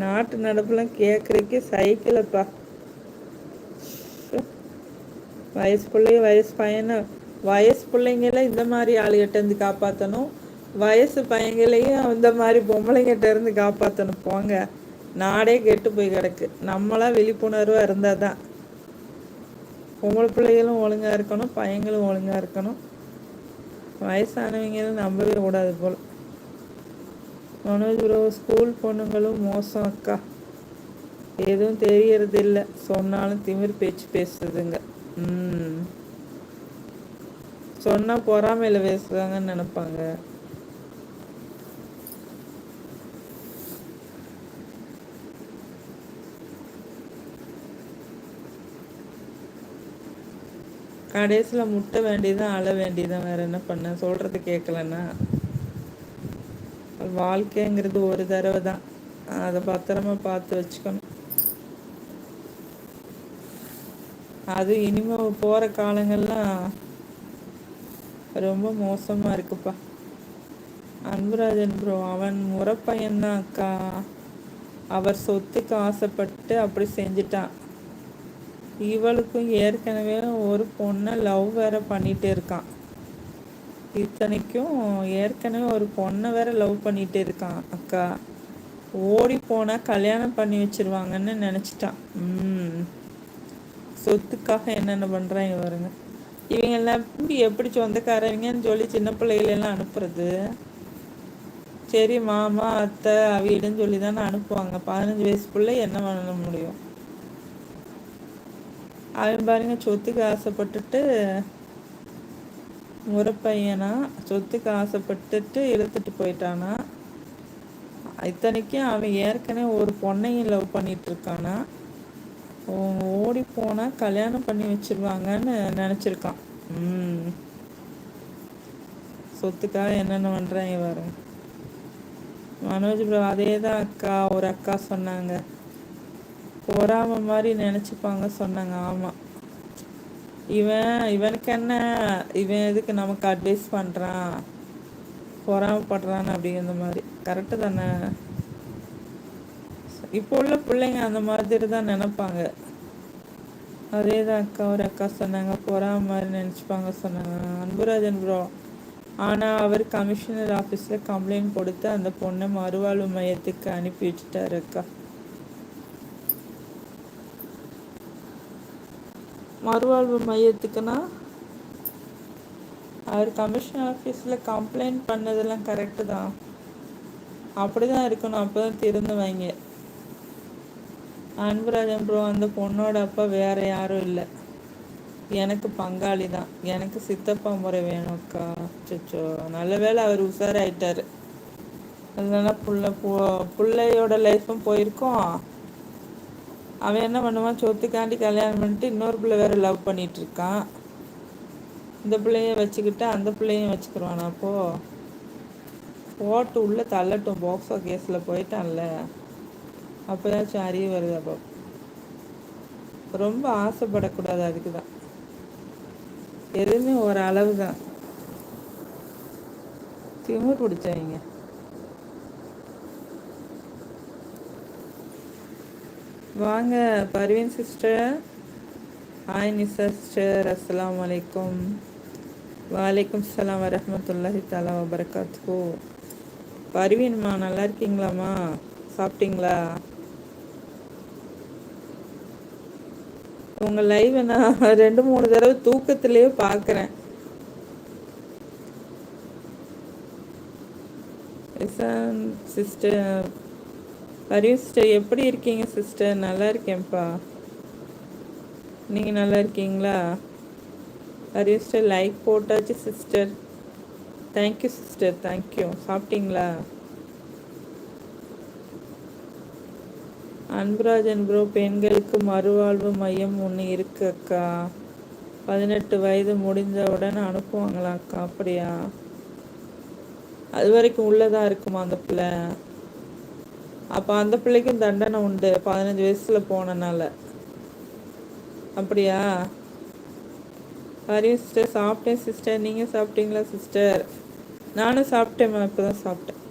நாட்டு நடப்புலாம் கேட்குறக்கே சைக்கிளப்பா. வயசு பிள்ளைய வயசு பையனை வயசு பிள்ளைங்கள இந்த மாதிரி ஆளுகிட்ட இருந்து காப்பாற்றணும், வயசு பையங்களையும் இந்த மாதிரி பொம்பளைங்கிட்ட இருந்து காப்பாற்றணும். போங்க, நாடே கெட்டு போய் கிடக்கு. நம்மளாம் விழிப்புணர்வாக இருந்தால் தான். பொம்பளை பிள்ளைகளும் ஒழுங்காக இருக்கணும், பையங்களும் ஒழுங்காக இருக்கணும். வயசானவங்களும் நம்பவே கூடாது போல். மனோஜ் ப்ரோ, ஸ்கூல் பொண்ணுங்களும் மோசம் அக்கா, எதுவும் தெரியறது இல்லை, சொன்னாலும் திமிர் பேச்சு பேசுதுங்க. சொன்னால் பொறாமையில் பேசுவாங்கன்னு நினைப்பாங்க. கடைசியில் முட்டை வேண்டியதான், அழ வேண்டியதான், வேற என்ன பண்ண? சொல்கிறது கேட்கலன்னா வாழ்க்கைங்கிறது ஒரு தடவை தான், அதை பத்திரமா பார்த்து வச்சுக்கணும். அது இனிமே போகிற காலங்கள்லாம் ரொம்ப மோசமாக இருக்குப்பா. அன்புராஜன் ப்ரோ, அவன் முறப்பையன்தான் அக்கா. அவர் சொத்துக்கு ஆசைப்பட்டு அப்படி செஞ்சிட்டான். இவளுக்கும் ஏற்கனவே ஒரு பொண்ணை லவ் வேற பண்ணிட்டு இருக்கான். இத்தனைக்கும் ஏற்கனவே ஒரு பொண்ணை வேற லவ் பண்ணிட்டு இருக்கான் அக்கா. ஓடி போனா கல்யாணம் பண்ணி வச்சிருவாங்கன்னு நினச்சிட்டான். சொத்துக்காக என்னென்ன பண்ணுறாங்க பாருங்க. இவங்க எல்லாம் எப்படி சொந்தக்காரவங்கன்னு சொல்லி சின்ன பிள்ளைகளெல்லாம் அனுப்புறது? சரி, மாமா அத்தை வீடுன்னு சொல்லி தானே அனுப்புவாங்க. 15 வயசு பிள்ளை என்ன பண்ண முடியும்? அவன் பாருங்க, சொத்துக்கு ஆசைப்பட்டுட்டு, முறப்பையனா சொத்துக்கு ஆசைப்பட்டுட்டு இழுத்துட்டு போயிட்டானா. இத்தனைக்கும் அவன் ஏற்கனவே ஒரு பொண்ணையும் லவ் பண்ணிட்டு இருக்கானா. ஓடி போனா கல்யாணம் பண்ணி வச்சிருவாங்கன்னு நினச்சிருக்கான். சொத்துக்காக என்னென்ன பண்ணுறாங்க பாருங்க. மனோஜ் ப்ரோ, அதே தான் அக்கா, ஒரு அக்கா சொன்னாங்க, பொறாம மாதிரி நினச்சிப்பாங்க சொன்னாங்க. ஆமாம், இவனுக்கு என்ன, இவன் எதுக்கு நமக்கு அட்வைஸ் பண்ணுறான், பொறாமப்படுறான்னு அப்படிங்கிற மாதிரி. கரெக்டு தானே? இப்போ உள்ள பிள்ளைங்க அந்த மாதிரி தான் நினைப்பாங்க. அதே தான் அக்கா, ஒரு அக்கா சொன்னாங்க, பொறாம மாதிரி நினச்சிப்பாங்க சொன்னாங்க. அன்புராஜன் ப்ரோ, ஆனால் அவர் கமிஷனர் ஆஃபீஸில் கம்ப்ளைண்ட் கொடுத்து அந்த பொண்ணை மறுவாழ்வு மையத்துக்கு அனுப்பி வச்சுட்டாரு அக்கா. மறுவாழ்வு மையத்துக்குன்னா அவர் கமிஷன் ஆஃபீஸில் கம்ப்ளைண்ட் பண்ணதெல்லாம் கரெக்டு தான். அப்படி தான் இருக்கணும், அப்போ தான் திருந்துவாங்க. அன்புராஜன் ப்ரோ, அந்த பொண்ணோட அப்பா வேற யாரும் இல்லை, எனக்கு பங்காளி தான், எனக்கு சித்தப்பா முறை வேணும் அக்கா. சச்சோ, நல்ல வேளை அவர் உஷாராயிட்டாரு. அதனால பிள்ளையோட லைஃப்பும் போயிருக்கோம். அவன் என்ன பண்ணுவான், சொத்துக்காண்டி கல்யாணம் பண்ணிட்டு இன்னொரு பிள்ளை வேற லவ் பண்ணிட்டு இருக்கான். இந்த பிள்ளைய வச்சுக்கிட்டு அந்த பிள்ளையும் வச்சுக்கிடுவானா? போட்டு உள்ள தள்ளட்டும், போக்சோ கேஸில் போயிட்டான்ல, அப்போதாச்சும் அறிவு வருது. அப்போ ரொம்ப ஆசைப்படக்கூடாது, அதுக்கு தான். எதுவுமே ஒரு அளவு தான். திமிர் பிடிச்சவங்க. வாங்க பர்வீன் சிஸ்டர். ஹாய் நிசா சிஸ்டர், அஸ்ஸலாமு அலைக்கும். வலைக்கும் சலாம் வரஹ்மத்துல்லாஹி தஆலா வபரகாத்துஹு. பர்வீன்மா, நல்லா இருக்கீங்களாம்மா? சாப்பிட்டீங்களா? உங்கள் லைவை நான் 2-3 தடவை தூக்கத்திலேயே பார்க்குறேன். சிஸ்டர் பர்வீன் சிஸ்டர், எப்படி இருக்கீங்க சிஸ்டர்? நல்லா இருக்கேன்ப்பா, நீங்கள் நல்லா இருக்கீங்களா? பர்வீன் சிஸ்டர், லைக் போட்டாச்சு சிஸ்டர். Thank you sister, thank you. சாப்பிட்டீங்களா? அன்புராஜன் ப்ரோ, பெண்களுக்கு மறுவாழ்வு மையம் ஒன்று இருக்கு அக்கா, 18 வயது முடிஞ்சவுடன் அனுப்புவாங்களா அக்கா? அப்படியா? அது வரைக்கும் உள்ளதாக இருக்குமா அந்த பிள்ளை? அப்போ அந்த பிள்ளைக்கும் தண்டனை உண்டு, 15 வயசில் போனனால. அப்படியா? ஹரி சிஸ்டர், சாப்பிட்டேன் சிஸ்டர். நீங்கள் சாப்பிட்டீங்களா சிஸ்டர்? நானும் சாப்பிட்டேம்மா, இப்போ தான் சாப்பிட்டேன்.